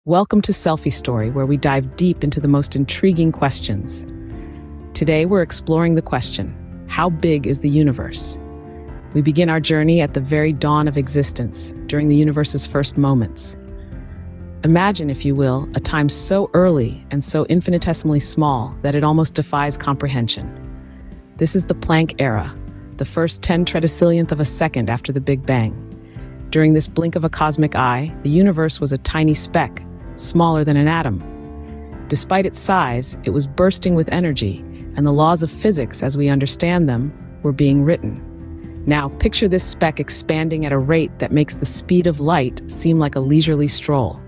Welcome to Selfie Story, where we dive deep into the most intriguing questions. Today, we're exploring the question, how big is the universe? We begin our journey at the very dawn of existence, during the universe's first moments. Imagine, if you will, a time so early and so infinitesimally small that it almost defies comprehension. This is the Planck era, the first 10 tredecillionth of a second after the Big Bang. During this blink of a cosmic eye, the universe was a tiny speck, smaller than an atom. Despite its size, it was bursting with energy, and the laws of physics, as we understand them, were being written. Now, picture this speck expanding at a rate that makes the speed of light seem like a leisurely stroll.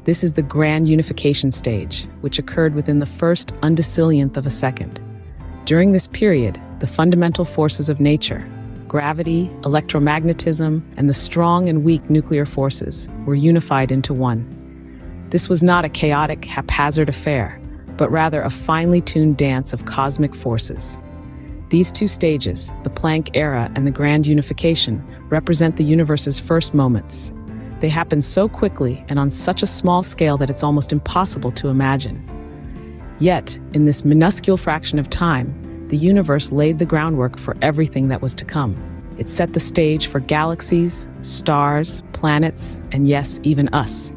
This is the grand unification stage, which occurred within the first undecillionth of a second. During this period, the fundamental forces of nature, gravity, electromagnetism, and the strong and weak nuclear forces, were unified into one. This was not a chaotic, haphazard affair, but rather a finely tuned dance of cosmic forces. These two stages, the Planck era and the grand unification, represent the universe's first moments. They happen so quickly and on such a small scale that it's almost impossible to imagine. Yet, in this minuscule fraction of time, the universe laid the groundwork for everything that was to come. It set the stage for galaxies, stars, planets, and yes, even us.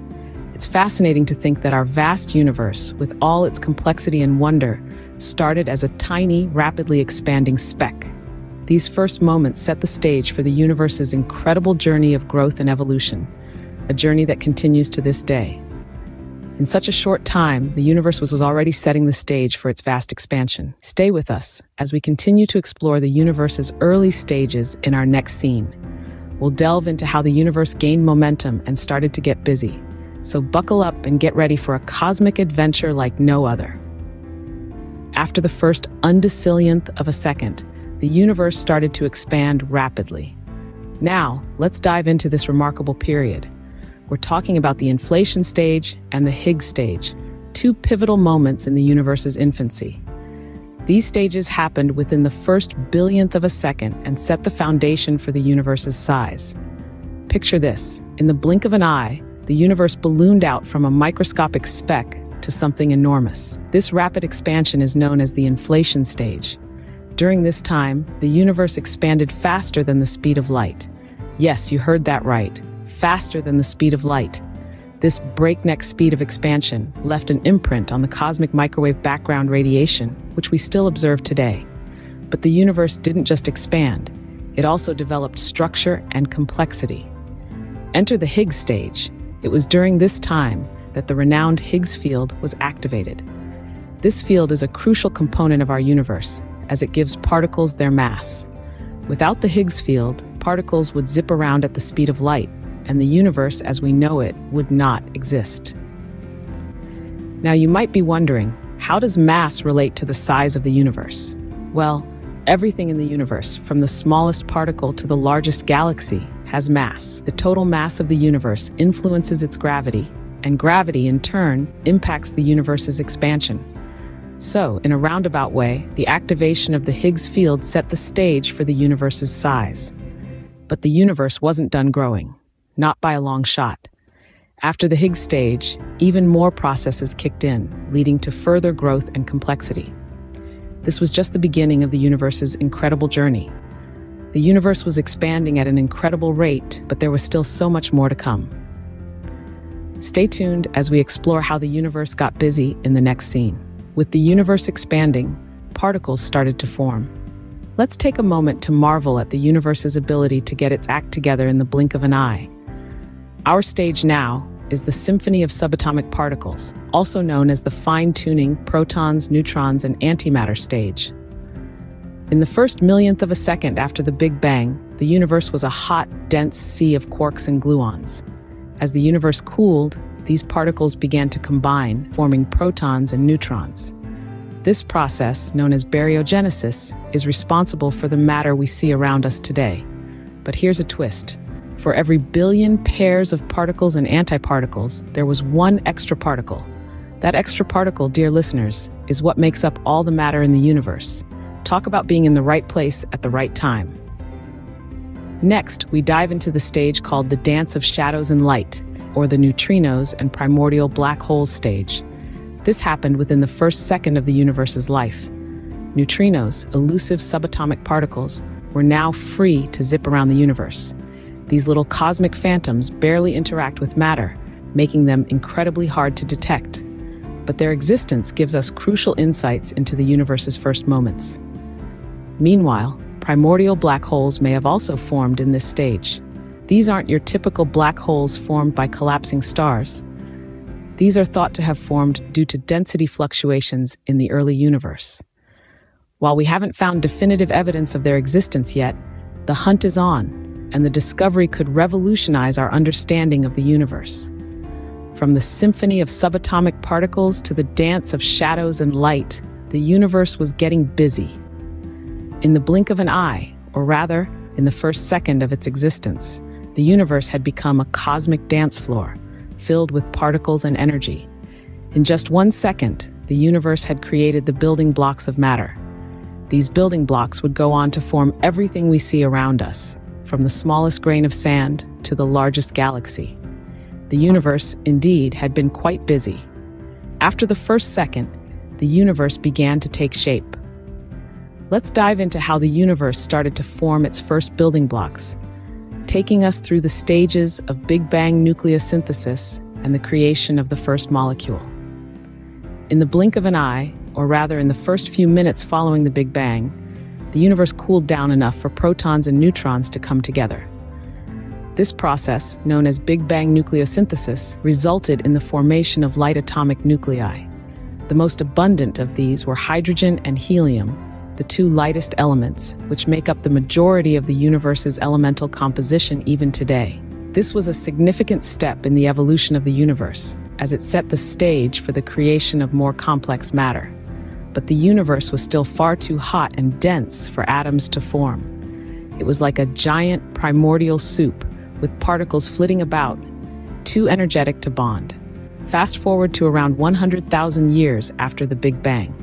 It's fascinating to think that our vast universe, with all its complexity and wonder, started as a tiny, rapidly expanding speck. These first moments set the stage for the universe's incredible journey of growth and evolution, a journey that continues to this day. In such a short time, the universe was already setting the stage for its vast expansion. Stay with us as we continue to explore the universe's early stages in our next scene. We'll delve into how the universe gained momentum and started to get busy. So buckle up and get ready for a cosmic adventure like no other. After the first undecillionth of a second, the universe started to expand rapidly. Now, let's dive into this remarkable period. We're talking about the inflation stage and the Higgs stage, two pivotal moments in the universe's infancy. These stages happened within the first billionth of a second and set the foundation for the universe's size. Picture this: in the blink of an eye, the universe ballooned out from a microscopic speck to something enormous. This rapid expansion is known as the inflation stage. During this time, the universe expanded faster than the speed of light. Yes, you heard that right. Faster than the speed of light. This breakneck speed of expansion left an imprint on the cosmic microwave background radiation, which we still observe today. But the universe didn't just expand, it also developed structure and complexity. Enter the Higgs stage. It was during this time that the renowned Higgs field was activated. This field is a crucial component of our universe, as it gives particles their mass. Without the Higgs field, particles would zip around at the speed of light, and the universe as we know it would not exist. Now you might be wondering, how does mass relate to the size of the universe? Well, everything in the universe, from the smallest particle to the largest galaxy, has mass. The total mass of the universe influences its gravity, and gravity, in turn, impacts the universe's expansion. So, in a roundabout way, the activation of the Higgs field set the stage for the universe's size. But the universe wasn't done growing. Not by a long shot. After the Higgs stage, even more processes kicked in, leading to further growth and complexity. This was just the beginning of the universe's incredible journey. The universe was expanding at an incredible rate, but there was still so much more to come. Stay tuned as we explore how the universe got busy in the next scene. With the universe expanding, particles started to form. Let's take a moment to marvel at the universe's ability to get its act together in the blink of an eye. Our stage now is the symphony of subatomic particles, also known as the fine-tuning protons, neutrons, and antimatter stage. In the first millionth of a second after the Big Bang, the universe was a hot, dense sea of quarks and gluons. As the universe cooled, these particles began to combine, forming protons and neutrons. This process, known as baryogenesis, is responsible for the matter we see around us today. But here's a twist. For every billion pairs of particles and antiparticles, there was one extra particle. That extra particle, dear listeners, is what makes up all the matter in the universe. Talk about being in the right place at the right time. Next, we dive into the stage called the Dance of Shadows and Light, or the neutrinos and primordial black holes stage. This happened within the first second of the universe's life. Neutrinos, elusive subatomic particles, were now free to zip around the universe. These little cosmic phantoms barely interact with matter, making them incredibly hard to detect. But their existence gives us crucial insights into the universe's first moments. Meanwhile, primordial black holes may have also formed in this stage. These aren't your typical black holes formed by collapsing stars. These are thought to have formed due to density fluctuations in the early universe. While we haven't found definitive evidence of their existence yet, the hunt is on, and the discovery could revolutionize our understanding of the universe. From the symphony of subatomic particles to the dance of shadows and light, the universe was getting busy. In the blink of an eye, or rather, in the first second of its existence, the universe had become a cosmic dance floor, filled with particles and energy. In just 1 second, the universe had created the building blocks of matter. These building blocks would go on to form everything we see around us, from the smallest grain of sand to the largest galaxy. The universe, indeed, had been quite busy. After the first second, the universe began to take shape. Let's dive into how the universe started to form its first building blocks, taking us through the stages of Big Bang nucleosynthesis and the creation of the first molecule. In the blink of an eye, or rather in the first few minutes following the Big Bang, the universe cooled down enough for protons and neutrons to come together. This process, known as Big Bang nucleosynthesis, resulted in the formation of light atomic nuclei. The most abundant of these were hydrogen and helium, the two lightest elements, which make up the majority of the universe's elemental composition even today. This was a significant step in the evolution of the universe, as it set the stage for the creation of more complex matter. But the universe was still far too hot and dense for atoms to form. It was like a giant primordial soup, with particles flitting about, too energetic to bond. Fast forward to around 100,000 years after the Big Bang.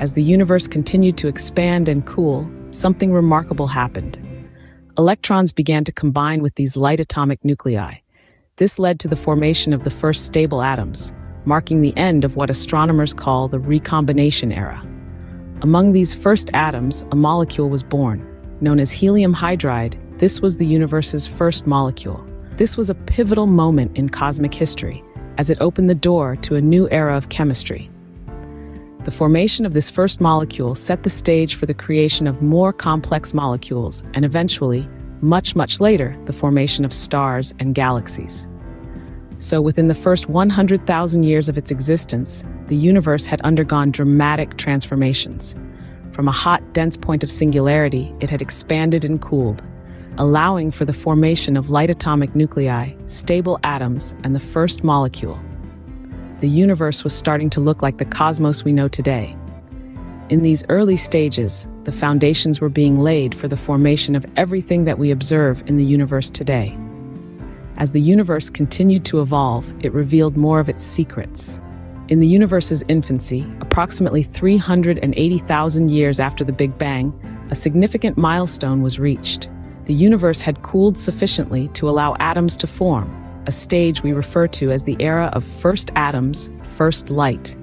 As the universe continued to expand and cool, something remarkable happened. Electrons began to combine with these light atomic nuclei. This led to the formation of the first stable atoms, marking the end of what astronomers call the recombination era. Among these first atoms, a molecule was born. Known as helium hydride, this was the universe's first molecule. This was a pivotal moment in cosmic history, as it opened the door to a new era of chemistry. The formation of this first molecule set the stage for the creation of more complex molecules and eventually, much later, the formation of stars and galaxies. So within the first 100,000 years of its existence, the universe had undergone dramatic transformations. From a hot, dense point of singularity, it had expanded and cooled, allowing for the formation of light atomic nuclei, stable atoms, and the first molecule. The universe was starting to look like the cosmos we know today. In these early stages, the foundations were being laid for the formation of everything that we observe in the universe today. As the universe continued to evolve, it revealed more of its secrets. In the universe's infancy, approximately 380,000 years after the Big Bang, a significant milestone was reached. The universe had cooled sufficiently to allow atoms to form, a stage we refer to as the era of first atoms, first light.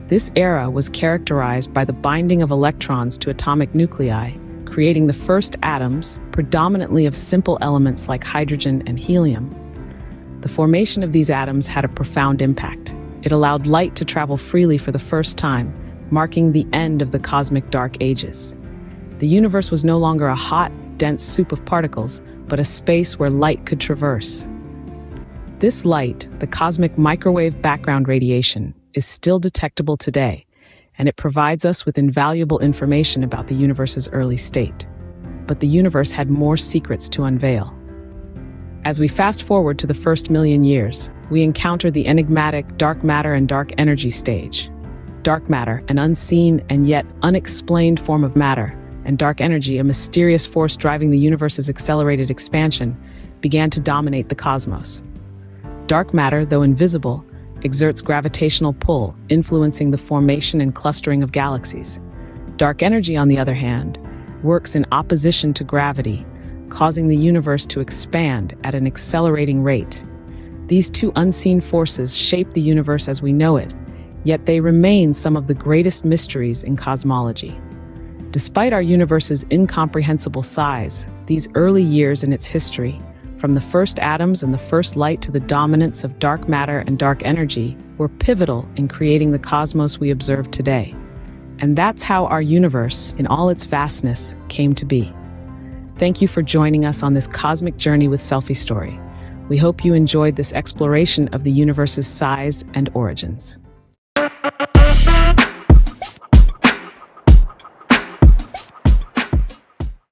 This era was characterized by the binding of electrons to atomic nuclei, creating the first atoms, predominantly of simple elements like hydrogen and helium. The formation of these atoms had a profound impact. It allowed light to travel freely for the first time, marking the end of the cosmic dark ages. The universe was no longer a hot, dense soup of particles, but a space where light could traverse. This light, the cosmic microwave background radiation, is still detectable today, and it provides us with invaluable information about the universe's early state. But the universe had more secrets to unveil. As we fast forward to the first million years, we encounter the enigmatic dark matter and dark energy stage. Dark matter, an unseen and yet unexplained form of matter, and dark energy, a mysterious force driving the universe's accelerated expansion, began to dominate the cosmos. Dark matter, though invisible, exerts gravitational pull, influencing the formation and clustering of galaxies. Dark energy, on the other hand, works in opposition to gravity, causing the universe to expand at an accelerating rate. These two unseen forces shape the universe as we know it, yet they remain some of the greatest mysteries in cosmology. Despite our universe's incomprehensible size, these early years in its history, from the first atoms and the first light to the dominance of dark matter and dark energy, were pivotal in creating the cosmos we observe today. And that's how our universe, in all its vastness, came to be. Thank you for joining us on this cosmic journey with Selfie Story. We hope you enjoyed this exploration of the universe's size and origins.